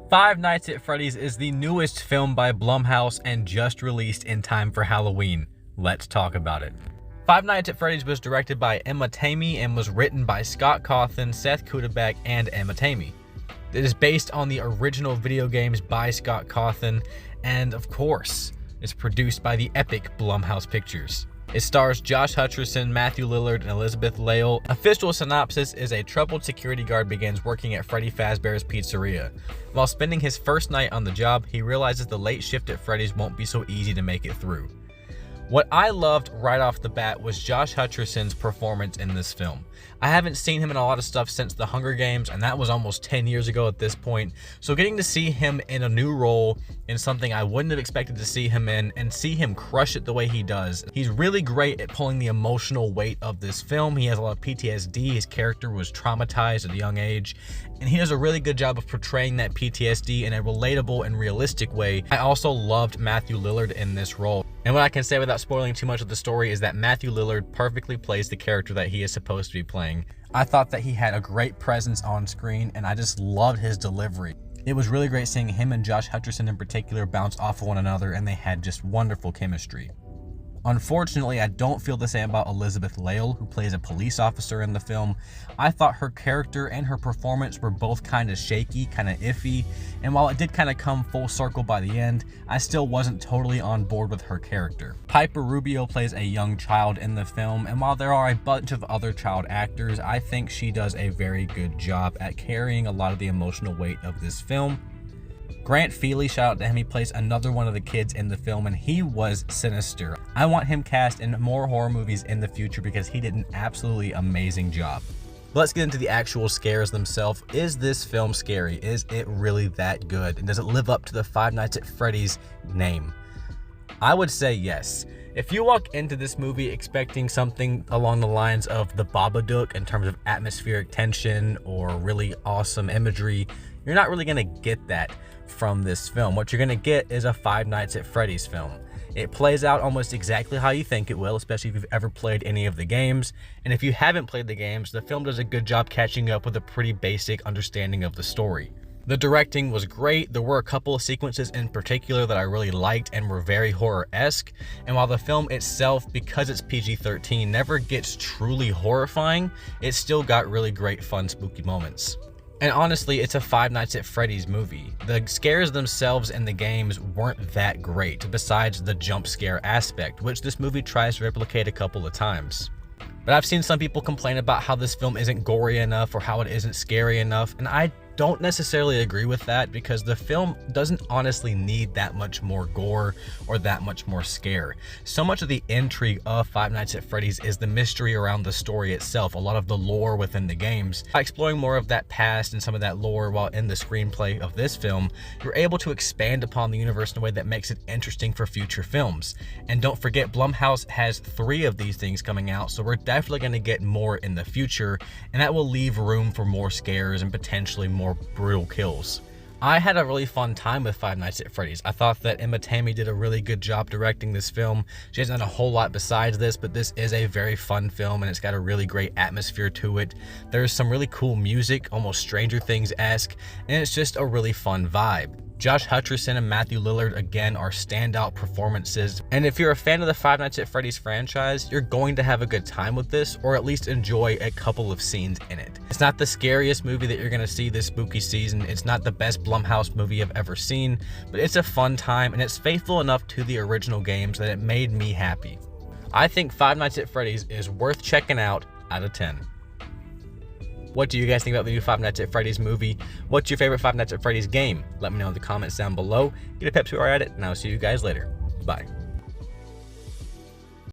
Five Nights at Freddy's is the newest film by Blumhouse and just released in time for Halloween. Let's talk about it. Five Nights at Freddy's was directed by Emma Tamey and was written by Scott Cawthon, Seth Kudebeck, and Emma Tamey. It is based on the original video games by Scott Cawthon, and of course, is produced by the epic Blumhouse Pictures. It stars Josh Hutcherson, Matthew Lillard, and Elizabeth Lail. Official synopsis is a troubled security guard begins working at Freddy Fazbear's Pizzeria. While spending his first night on the job, he realizes the late shift at Freddy's won't be so easy to make it through. What I loved right off the bat was Josh Hutcherson's performance in this film. I haven't seen him in a lot of stuff since The Hunger Games, and that was almost 10 years ago at this point. So getting to see him in a new role, in something I wouldn't have expected to see him in, and see him crush it the way he does. He's really great at pulling the emotional weight of this film. He has a lot of PTSD. His character was traumatized at a young age, and he does a really good job of portraying that PTSD in a relatable and realistic way. I also loved Matthew Lillard in this role. And what I can say without spoiling too much of the story is that Matthew Lillard perfectly plays the character that he is supposed to be playing. I thought that he had a great presence on screen, and I just loved his delivery. It was really great seeing him and Josh Hutcherson in particular bounce off of one another, and they had just wonderful chemistry. Unfortunately, I don't feel the same about Elizabeth Lail, who plays a police officer in the film. I thought her character and her performance were both kind of shaky, kind of iffy, and while it did kind of come full circle by the end, I still wasn't totally on board with her character. Piper Rubio plays a young child in the film, and while there are a bunch of other child actors, I think she does a very good job at carrying a lot of the emotional weight of this film. Grant Feely, shout out to him, he plays another one of the kids in the film, and he was sinister. I want him cast in more horror movies in the future because he did an absolutely amazing job. Let's get into the actual scares themselves. Is this film scary? Is it really that good? And does it live up to the Five Nights at Freddy's name? I would say yes. If you walk into this movie expecting something along the lines of The Babadook in terms of atmospheric tension or really awesome imagery, you're not really going to get that from this film. What you're going to get is a Five Nights at Freddy's film. It plays out almost exactly how you think it will, especially if you've ever played any of the games. And if you haven't played the games, the film does a good job catching up with a pretty basic understanding of the story. The directing was great. There were a couple of sequences in particular that I really liked and were very horror-esque. And while the film itself, because it's PG-13, never gets truly horrifying, it still got really great, fun, spooky moments. And honestly, it's a Five Nights at Freddy's movie. The scares themselves in the games weren't that great, besides the jump scare aspect, which this movie tries to replicate a couple of times. But I've seen some people complain about how this film isn't gory enough or how it isn't scary enough, and I don't necessarily agree with that because the film doesn't honestly need that much more gore or that much more scare. So much of the intrigue of Five Nights at Freddy's is the mystery around the story itself, a lot of the lore within the games. By exploring more of that past and some of that lore while in the screenplay of this film, you're able to expand upon the universe in a way that makes it interesting for future films. And don't forget, Blumhouse has 3 of these things coming out, so we're definitely going to get more in the future, and that will leave room for more scares and potentially more brutal kills. I had a really fun time with Five Nights at Freddy's. I thought that Emma Tamey did a really good job directing this film. She hasn't done a whole lot besides this, but this is a very fun film and it's got a really great atmosphere to it. There's some really cool music, almost Stranger Things-esque, and it's just a really fun vibe. Josh Hutcherson and Matthew Lillard again are standout performances, and if you're a fan of the Five Nights at Freddy's franchise, you're going to have a good time with this, or at least enjoy a couple of scenes in it. It's not the scariest movie that you're going to see this spooky season, it's not the best Blumhouse movie I've ever seen, but it's a fun time and it's faithful enough to the original games that it made me happy. I think Five Nights at Freddy's is worth checking out of 10. What do you guys think about the new Five Nights at Freddy's movie? What's your favorite Five Nights at Freddy's game? Let me know in the comments down below. Get a Pepsi or at it, and I'll see you guys later. Bye.